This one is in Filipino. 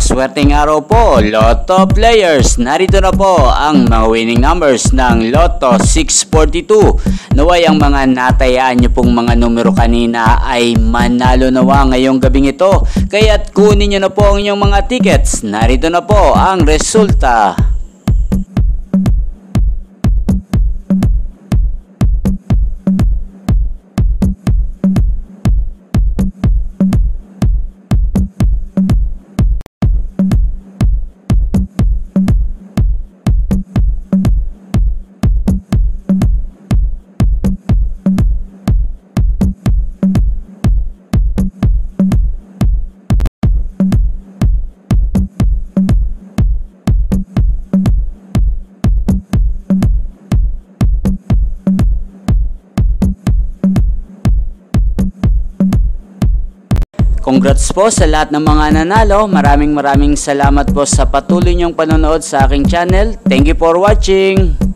Maswerteng araw po, Lotto players. Narito na po ang mga winning numbers ng Lotto 642. Naway ang mga natayaan nyo pong mga numero kanina ay manalo nawa ngayong gabing ito. Kaya't kunin nyo na po ang inyong mga tickets. Narito na po ang resulta. Congrats po sa lahat ng mga nanalo. Maraming salamat po sa patuloy niyong panonood sa aking channel. Thank you for watching.